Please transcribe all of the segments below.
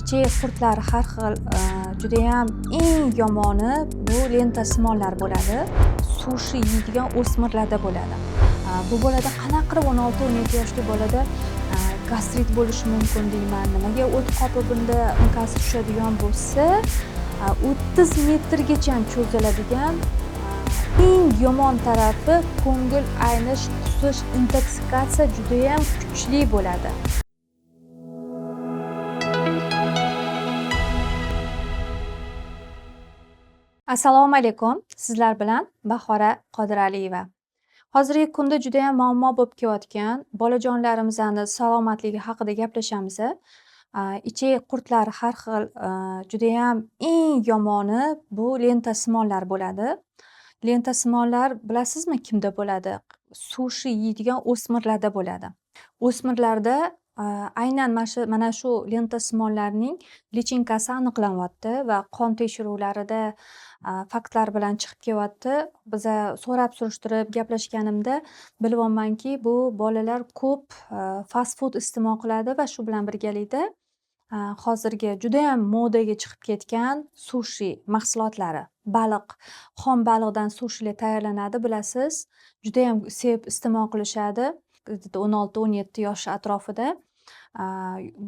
Ichak qurtlari har xil, judayam eng yomoni bu lentasimonlar bo'ladi. Sushi yeydigan o'smirlarda bo'ladi. Bu bolada qanaqa qilib 16-17 yoshli bolada gastrit bo'lishi mumkin deyman. Nimaga o't qopi bunda inkasi tushadigan bo'lsa, 30 metrgacha cho'ziladigan eng yomon tarafi ko'ngil aynish, qusish, intoksikatsiya judayam kuchli bo'ladi. Assalomu alaykum. Sizlar bilan Bahora Qodiraliyeva. Hozirgi kunda judayam muammo bo'lib kelayotgan bolajonlarimizni salomatligi haqida gaplashamiz. Ichak qurtlari har xil, judayam eng yomoni bu lentasimonlar bo'ladi. Lentasimonlar bilasizmi kimda bo'ladi? Sushi yeydigan o'smirlarda bo'ladi. O'smirlarda aynan mana shu lentasimonlarning lichinkasi aniqlanyapti va qon tekshiruvlarida faktlar bilan chiqib kelyapti. Biza so'rab surishtirib gaplashganimda bilyapmanki, bu bolalar ko'p fast food iste'mol qiladi va shu bilan birgalikda hozirgi judayam modaga chiqib ketgan sushi mahsulotlari, baliq, xom baliqdan sushilar tayyorlanadi, bilasiz. Judayam sevib iste'mol qilishadi. 16-17 yosh atrofida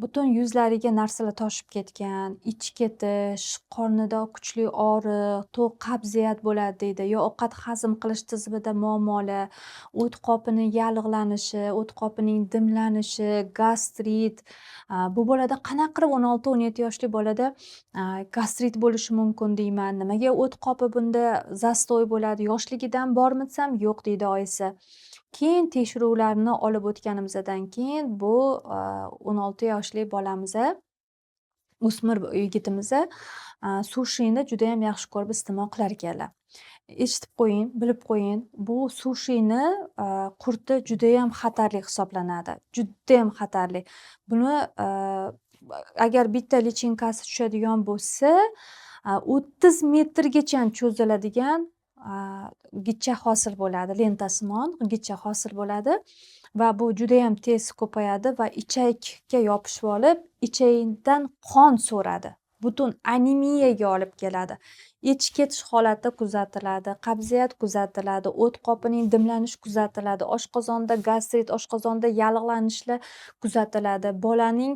butun yuzlariga narsalar toshib ketgan, ichi ketish, qornida kuchli og'riq, to'q qabziyat bo'ladi deydi, yo ovqat hazm qilish tizimida muammolar, o't qopining yallig'lanishi, o't qopining dimlanishi, gastrit. Bu bolada qanaqa qilib 16-17 yoshli bolada gastrit bo'lishi mumkin deyman. Nimaga o't qopi bunda zastoy bo'ladi? Yoshligidan bormi desam, yo'q deydi oyisi. Keyin tekshiruvlarni olib o'tganimizdan keyin bu 16 yoshli bolamiz, o'smir yigitimiz sushini judayam yaxshi ko'rib iste'mol qilar ekanlar. Eshitib qo'ying, bilib qo'ying, bu sushini qurti judayam xatarli hisoblanadi. Judayam xatarli. Buni agar bitta lichinkasi tushadigan bo'lsa, 30 metrgacha cho'ziladigan gitcha hosil bo'ladi, lentasimon gitcha hosil bo'ladi va bu judayam tez ko'payadi va ichakka yopishib olib, ichakdan qon so'radi. Butun anemiyaga olib keladi. Ichi ketish holati kuzatiladi, qabziyat kuzatiladi, o't qopining dimlanishi kuzatiladi, oshqozonda gastrit, oshqozonda yallig'lanishlar kuzatiladi. Bolaning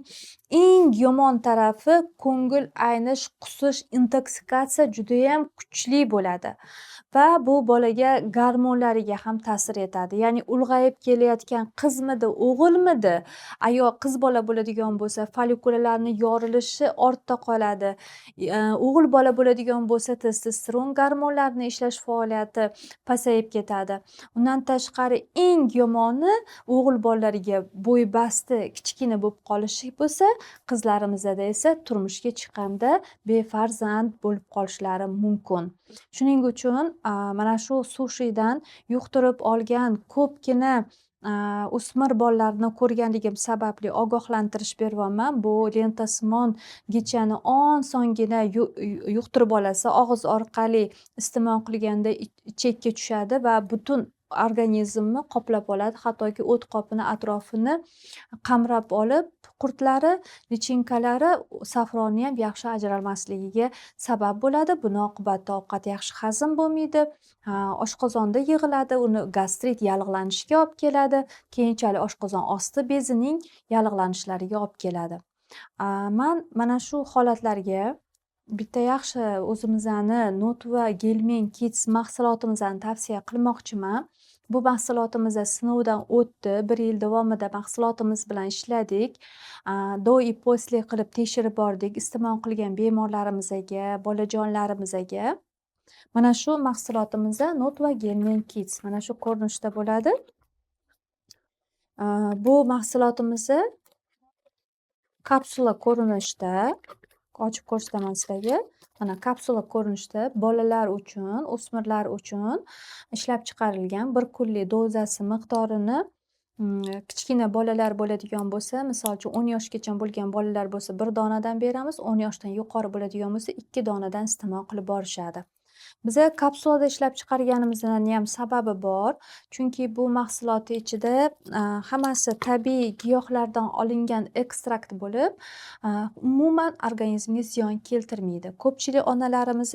eng yomon tarafi ko'ngil aynish, qusish, intoksikatsiya judayam kuchli bo'ladi. Va bu bolaga gormonlariga ham ta'sir etadi. Ya'ni ulg'ayib kelayotgan qizmidi, o'g'ilmidi? Ayo qiz bola bo'ladigan bo'lsa, follikularning yorilishi ortda qoladi. O'g'il bola bo'ladigan bo'lsa, testosteron gormonlarining ishlash faoliyati pasayib ketadi. Undan tashqari eng yomoni o'g'il bolalarga bo'ybasti, kichkina bo'lib qolishi bo'lsa, qizlarimizda esa turmushga chiqqanda befarzand bo'lib qolishlari mumkin. Shuning uchun mana shu sushidan yuqtirib olgan ko'pgina o'smir bolalarni ko'rganligim sababli ogohlantirish beryapman. Bu lentasimon gitchani osongina yuqtirib olasa, og'iz orqali iste'mol qilganda ichakka tushadi va butun organizmni qoplab oladi, hattoki o't qopini atrofini qamrab olib, qurtlari, lichinkalari safroni ham yaxshi ajralmasligiga sabab bo'ladi. Buni oqibatida ovqat yaxshi hazm bo'lmaydi, oshqozonda yig'iladi, uni gastrit yallig'lanishiga olib keladi, keyinchalik oshqozon osti bezining yallig'lanishlariga olib keladi. Men mana shu holatlarga bitta yaxshi o'zimizni Nutva Gelmen Kids mahsulotimizni tavsiya qilmoqchiman. Bu mahsulotimiz sinovdan o'tdi. 1 yil davomida mahsulotimiz bilan ishladik. Do'iy postli qilib tekshirib bordik iste'mol qilgan bemorlarimizga, bolajonlarimizga. Mana shu mahsulotimiz Nutva Gelmen Kids mana shu ko'rinishda bo'ladi. Bu mahsulotimiz kapsula ko'rinishda, ochib ko'rsataman sizlarga. Mana kapsula ko'rinishda bolalar uchun, o'smirlar uchun ishlab chiqarilgan. Bir kunlik dozasi miqdorini kichkina bolalar bo'ladigan bo'lsa, misol uchun 10 yoshgacha bo'lgan bolalar bo'lsa 1 donadan beramiz, 10 yoshdan yuqori bo'ladigan bo'lsa 2 donadan iste'mol qilib borishadi. Biza kapsulada ishlab chiqarganimizni ham sababi bor. Chunki bu mahsuloti ichida hammasi tabiiy giyohlardan olingan ekstrakt bo'lib, umuman organizmga ziyon keltirmaydi. Ko'pchilik onalarimiz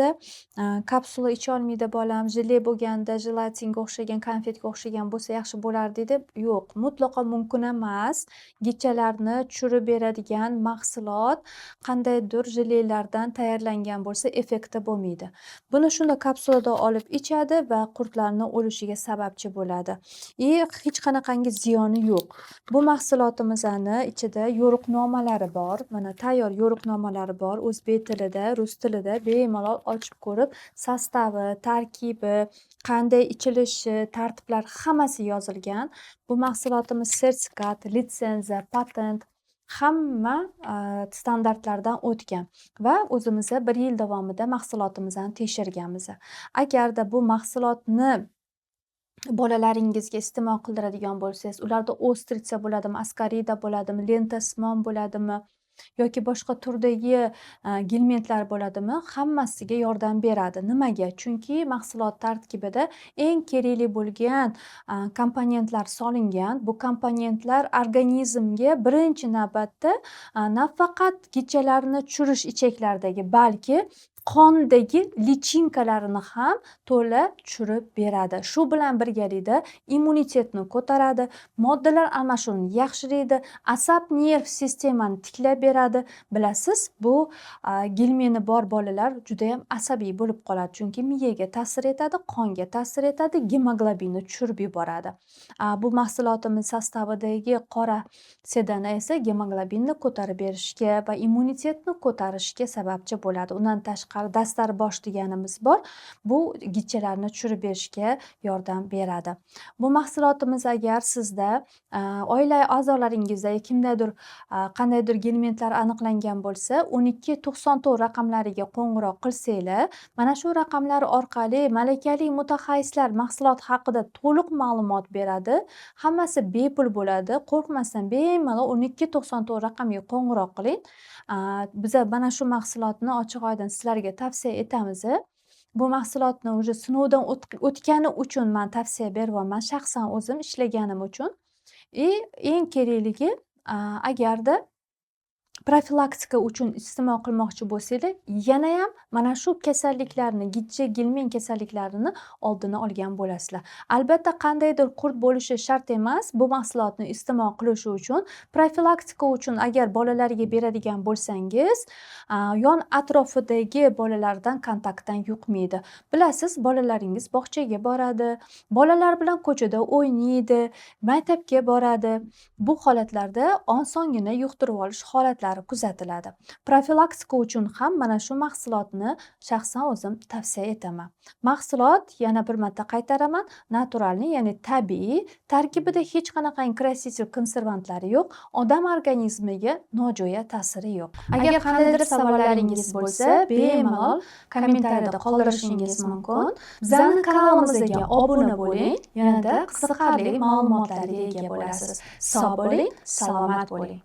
kapsula icholmaydi bolam, jele bo'lganda, jelatinga o'xshagan, konfetga o'xshagan bo'lsa yaxshi bo'lardi deb. Yo'q, mutlaqo mumkin emas. Gicchalarni tushirib beradigan mahsulot qandaydir jelelardan tayyorlangan bo'lsa effekti bo'lmaydi. Buni shunda kapsulada olib ichadi va qurtlarni o'lishiga sababchi bo'ladi. Hech qanaqangi ziyoni yo'q. Bu mahsulotimizni ichida yo'riqnomalari bor. Mana tayyor yo'riqnomalari bor. O'zbek tilida, rus tilida bemalol ochib ko'rib, sostavi, tarkibi, qanday ichilishi, tartiblar hammasi yozilgan. Bu mahsulotimiz sertifikat, litsenziya, patent hamma standartlardan o'tgan va o'zimiz 1 yil davomida mahsulotimizni tekshirganmiz. Agarda bu mahsulotni bolalaringizga iste'mol qildiradigan bo'lsangiz, ularda ostritsa bo'ladimi, askarida bo'ladimi, lentasimon bo'ladimi yoki boshqa turdagi gelmentlar bo'ladimi, hammasiga yordam beradi. Nimaga? Chunki mahsulot tarkibida eng kerakli bo'lgan komponentlar solingan. Bu komponentlar organizmga birinchi navbatda nafaqat gicchalarni tushirish ichaklardagi, balki qondagi lichinkalarini ham to'la tushirib beradi. Shu bilan birgalikda immunitetni ko'taradi, moddalar almashinuvini yaxshilaydi, asab nerv sistemani tiklab beradi. Bilasiz, bu gelmeni bor bolalar juda ham asabiy bo'lib qoladi. Chunki miyaga ta'sir etadi, qonga ta'sir etadi, gemoglobinni tushirib yuboradi. Bu mahsulotimiz sostavidagi qora sedana esa gemoglobinni ko'tarib berishga va immunitetni ko'tarishga sababchi bo'ladi. Undan tashqari dastarbosh deganimiz bor. Bu gicchalarni tushirib berishga yordam beradi. Bu mahsulotimiz agar sizda oila a'zolaringizda kimdadir qandaydir gelmentlar aniqlangan bo'lsa, 1294 raqamlariga qo'ng'iroq qilsanglar, mana shu raqamlar orqali malakali mutaxassislar mahsulot haqida to'liq ma'lumot beradi. Hammasi bepul bo'ladi. Qo'rqmasdan bemalol 1294 raqamiga qo'ng'iroq qiling. Biza mana shu mahsulotni ochiq-oydin sizlarga tavsiya etamiz. Bu mahsulotni уже sinovdan o'tgani uchun men tavsiya beryapman, shaxsan o'zim ishlaganim uchun. Eng kerakligi, agarda profilaktika uchun iste'mol qilmoqchi bo'lsanglar, yana ham mana shu kasalliklarni, giccha, gelmen kasalliklarini oldini olgan bo'lasizlar. Albatta, qandaydir qurt bo'lishi shart emas. Bu mahsulotni iste'mol qilish uchun, profilaktika uchun agar bolalarga beradigan bo'lsangiz, yon atrofidagi bolalardan kontaktdan yuqmaydi. Bilasiz, bolalaringiz bog'chaga boradi, bolalar bilan ko'chada o'ynaydi, maktabga boradi. Bu holatlarda osongina yuqtirib olish holatlari kuzatiladi. Profilaktika uchun ham mana shu mahsulotni shaxsan o'zim tavsiya etaman. Mahsulot, yana bir marta qaytaraman, naturalniy, ya'ni tabiiy, tarkibida hech qanaqangi krasитель konservantlari yo'q, odam organizmiga nojo'ya ta'siri yo'q. Agar qandaydir savollaringiz bo'lsa, bemalol kommentariyada qoldirishingiz mumkin. Bizning kanalimizga obuna bo'ling, yanada qiziqarli ma'lumotlarga ega bo'lasiz. Sog' bo'ling, salomat bo'ling.